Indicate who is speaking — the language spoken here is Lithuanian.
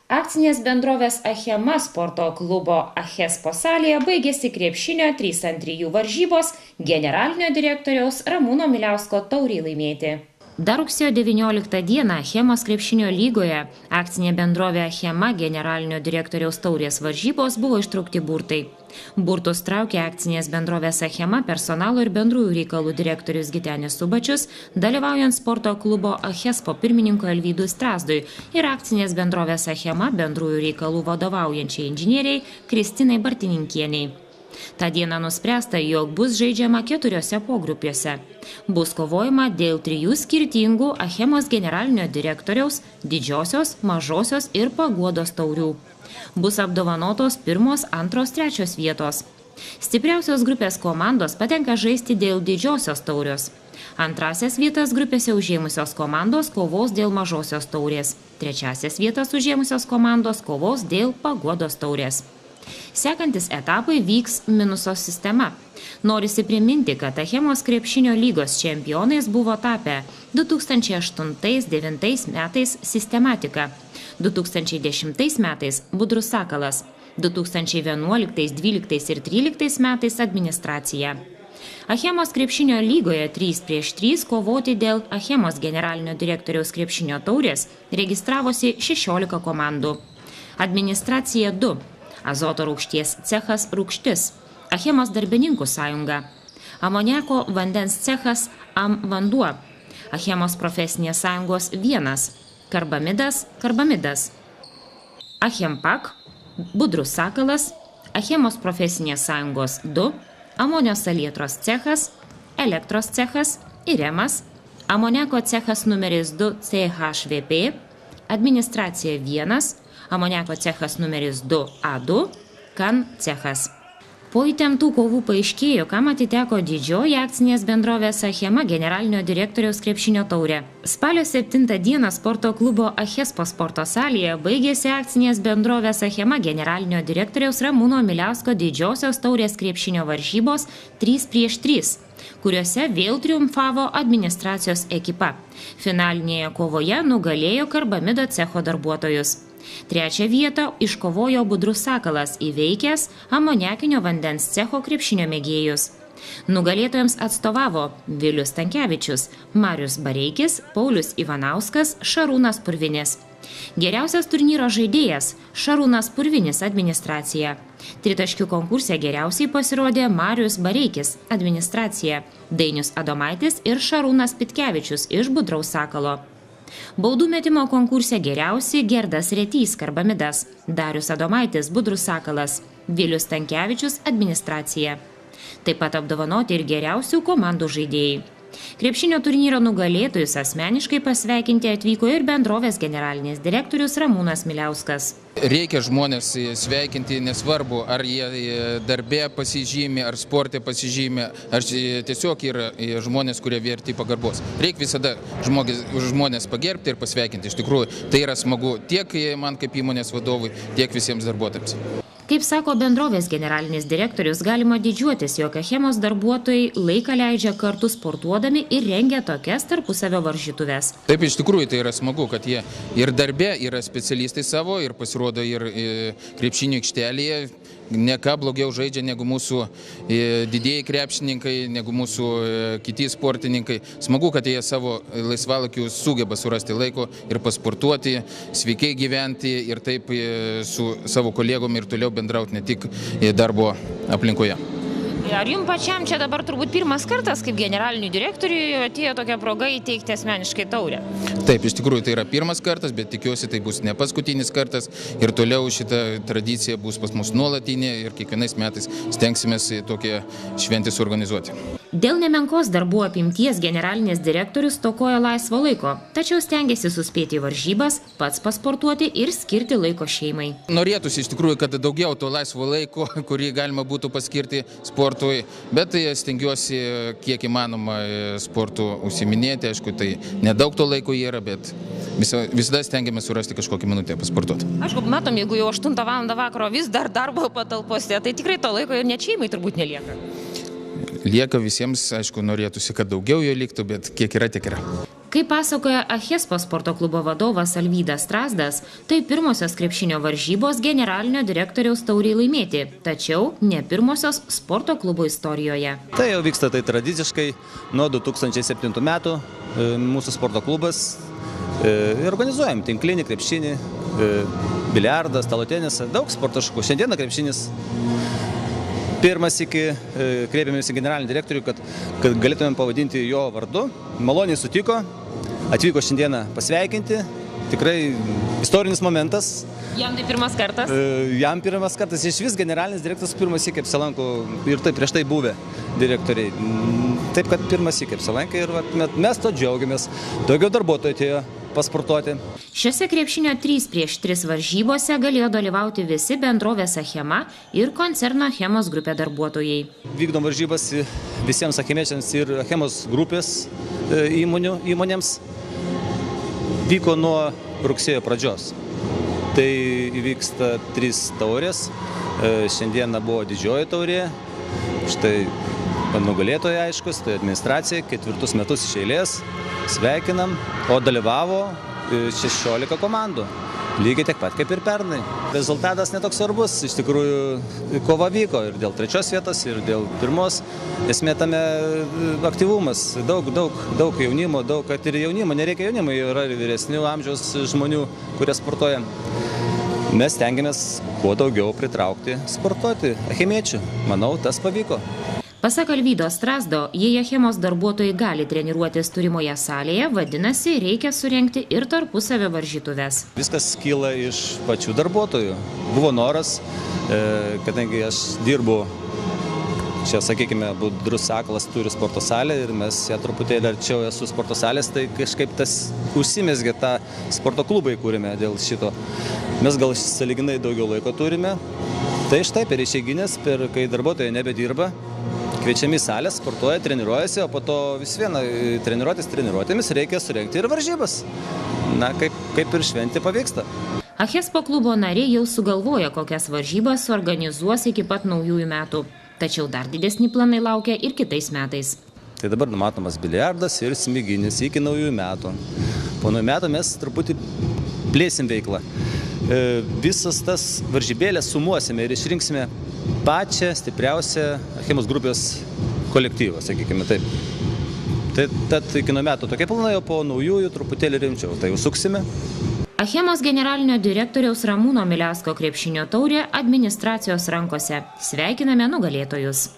Speaker 1: Akcinės bendrovės Achema sporto klubo Achespo salėje baigėsi krepšinio 3-ant-3 varžybos generalinio direktoriaus Ramūno Miliausko taurei laimėti. Dar rugsėjo 19 dieną Achemos krepšinio lygoje akcinė bendrovė Achema generalinio direktoriaus taurės varžybos buvo ištraukti burtai. Burtus traukė akcinės bendrovės Achema personalo ir bendrųjų reikalų direktorius Gitenis Subačius, dalyvaujant sporto klubo Achespo pirmininko Alvydui Strazdui ir akcinės bendrovės Achema bendrųjų reikalų vadovaujančiai inžinieriai Kristinai Bartininkieniai. Ta diena nuspręsta, jog bus žaidžiama 4 pogrupiuose. Bus kovojama dėl 3 skirtingų Achemos generalinio direktoriaus, didžiosios, mažosios ir paguodos taurių. Bus apdovanotos 1, 2, 3 vietos. Stipriausios grupės komandos patenka žaisti dėl didžiosios taurios. Antrasias vietas grupėse užėmusios komandos kovos dėl mažosios taurės. Trečiasias vietas užėmusios komandos kovos dėl paguodos taurės. Sekantis etapai vyks minuso sistema. Norisi priminti, kad Achemos krepšinio lygos čempionais buvo tapę 2008-2009 metais Sistematika, 2010 metais Budrus Sakalas, 2011, 2012 ir 2013 metais Administracija. Achemos krepšinio lygoje 3-3 kovoti dėl Achemos generalinio direktoriaus krepšinio taurės registravosi 16 komandų. Administracija 2. Azoto rūgšties cechas Rūgštis, Achemos darbininkų sąjunga, amoniako vandens cechas Am vanduo, Achemos profesinės sąjungos 1, Karbamidas, Achempak, Budrus Sakalas, Achemos profesinės sąjungos 2, amonijos salietros cechas, elektros cechas, Iremas, amoniako cechas numeris 2 CHVP, administracija 1, amoniako cechas numeris 2 A2, Kan cechas. Po įtemptų kovų paaiškėjo, kam atiteko didžioji akcinės bendrovės Achema generalinio direktoriaus krepšinio taurė. Spalio 7 dieną sporto klubo Achespo sporto salėje baigėsi akcinės bendrovės Achema generalinio direktoriaus Ramūno Miliausko didžiosios taurės krepšinio varžybos 3-3, kuriuose vėl triumfavo administracijos ekipa. Finalinėje kovoje nugalėjo Karbamido cecho darbuotojus. 3 vietą iškovojo Budrus Sakalas įveikęs amoniakinio vandens cecho krepšinio mėgėjus. Nugalėtojams atstovavo Vilius Stankevičius, Marius Bareikis, Paulius Ivanauskas, Šarūnas Purvinis. Geriausias turnyro žaidėjas Šarūnas Purvinis administracija. Tritaškių konkurse geriausiai pasirodė Marius Bareikis administracija, Dainius Adomaitis ir Šarūnas Pitkevičius iš Budraus Sakalo. Baudų metimo konkurse geriausi Gerdas Retys Karbamidas, Darius Adomaitis Budrus Sakalas, Vilius Stankevičius administracija. Taip pat apdovanoti ir geriausių komandų žaidėjai. Krepšinio turnyro nugalėtojus asmeniškai pasveikinti atvyko ir bendrovės generalinis direktorius Ramūnas Miliauskas.
Speaker 2: Reikia žmonės sveikinti, nesvarbu, ar jie darbė pasižymi, ar sporte pasižymi, ar tiesiog yra žmonės, kurie verti pagarbos. Reikia visada žmonės pagerbti ir pasveikinti. Iš tikrųjų, tai yra smagu tiek man kaip įmonės vadovui, tiek visiems darbuotojams.
Speaker 1: Kaip sako bendrovės generalinis direktorius, galima didžiuotis, jog Achemos darbuotojai laiką leidžia kartu sportuodami ir rengia tokias tarpusavio varžytuves.
Speaker 2: Taip, iš tikrųjų, tai yra smagu, kad jie ir darbe yra specialistai savo ir pasirodo ir krepšinio aikštelėje. Ne ką blogiau žaidžia negu mūsų didieji krepšininkai, negu mūsų kiti sportininkai. Smagu, kad jie savo laisvalaikiu sugeba surasti laiko ir pasportuoti, sveikai gyventi ir taip su savo kolegom ir toliau bendrauti ne tik darbo aplinkoje.
Speaker 1: Ar jums pačiam čia dabar turbūt pirmas kartas kaip generalinių direktoriui atėjo tokia proga įteikti asmeniškai taurę?
Speaker 2: Taip, iš tikrųjų tai yra pirmas kartas, bet tikiuosi tai bus ne paskutinis kartas ir toliau šita tradicija bus pas mus nuolatinė ir kiekvienais metais stengsimės tokią šventę suorganizuoti.
Speaker 1: Dėl nemenkos darbų apimties generalinis direktorius stokoja laisvo laiko, tačiau stengiasi suspėti varžybas, pats pasportuoti ir skirti laiko šeimai.
Speaker 2: Norėtųsi iš tikrųjų, kad daugiau to laisvo laiko, kurį galima būtų paskirti sportui, bet stengiuosi kiek įmanoma sportu užsiiminėti. Aišku, tai nedaug to laiko yra, bet visada stengiamės surasti kažkokią minutę pasportuoti.
Speaker 1: Aišku, matom, jeigu jau 8 val. Vakaro vis dar darbo patalpose, tai tikrai to laiko ir net šeimai turbūt nelieka.
Speaker 2: Lieka visiems, aišku, norėtųsi, kad daugiau jo liktų, bet kiek yra, tiek yra.
Speaker 1: Kaip pasakoja Achespo sporto klubo vadovas Alvydas Strazdas, tai pirmosios krepšinio varžybos generalinio direktoriaus tauriai laimėti, tačiau ne pirmosios sporto klubo istorijoje.
Speaker 3: Tai jau vyksta tai tradiciškai nuo 2007 metų mūsų sporto klubas organizuojam tinklinį, krepšinį, biliardą, stalo tenisą, daug sporto šakų. Šiandieną krepšinis. Pirmas iki kreipėmės į generalinį direktorių, kad galėtumėm pavadinti jo vardu. Maloniai sutiko, atvyko šiandieną pasveikinti. Tikrai istorinis momentas.
Speaker 1: Jam tai pirmas kartas?
Speaker 3: Jam pirmas kartas. Iš vis generalinis direktorius pirmas iki apsilanko ir tai prieš tai buvę direktoriai. Taip, kad pirmas iki apsilankė ir mes to džiaugiamės. Daugiau darbuotojų atėjo pasportuoti.
Speaker 1: Šiose krepšinio 3-3 varžybose galėjo dalyvauti visi bendrovės Achema ir koncerno Achemos grupė darbuotojai.
Speaker 3: Vykdom varžybas visiems achemiečiams ir Achemos grupės įmonėms. Vyko nuo rugsėjo pradžios. Tai įvyksta 3 taurės. Šiandieną buvo didžioji taurė. Štai nugalėtojai aiškus, tai administracija 4 metus iš eilės. Sveikinam, o dalyvavo 16 komandų. Lygiai tiek pat kaip ir pernai. Rezultatas netoks svarbus, iš tikrųjų kova vyko ir dėl 3 vietos, ir dėl 1. Esmė tame aktyvumas, daug jaunimo, kad ir jaunimo, nereikia jaunimo, yra vyresnių amžiaus žmonių, kurie sportuoja. Mes stengiamės kuo daugiau pritraukti sportuoti achemiečių. Manau, tas pavyko.
Speaker 1: Pasak Alvydo Strazdo, jei Achemos darbuotojai gali treniruotis turimoje salėje, vadinasi, reikia surengti ir tarpusavio varžytuves.
Speaker 3: Viskas kyla iš pačių darbuotojų. Buvo noras, kadangi aš dirbu, čia, sakykime, Budrus Sakalas turi sporto salę ir mes ją truputėlį arčiau esu sporto salės, tai kažkaip tas užsimezgė tą sporto klubą įkūrėme dėl šito. Mes gal sąlyginai daugiau laiko turime. Tai štai per išeiginės, kai darbuotojai nebedirba, kviečiami į salę, sportuoja, treniruojasi, o po to vis viena treniruotėmis reikia surengti ir varžybas. Na, kaip ir šventė pavyksta.
Speaker 1: Achespo klubo nariai jau sugalvoja, kokias varžybas suorganizuos iki pat naujųjų metų. Tačiau dar didesni planai laukia ir kitais metais.
Speaker 3: Tai dabar numatomas biliardas ir smiginis iki naujųjų metų. Po naujų metų mes truputį plėsim veiklą. Visas tas varžybėlės sumuosime ir išrinksime pačią stipriausią Achemos grupės kolektyvą, sakykime taip. Tad iki naujų metų tokie planai, o po naujųjų truputėlį rimčiau. Tai jau suksime.
Speaker 1: Achemos generalinio direktoriaus Ramūno Milesko krepšinio taurė administracijos rankose. Sveikiname nugalėtojus.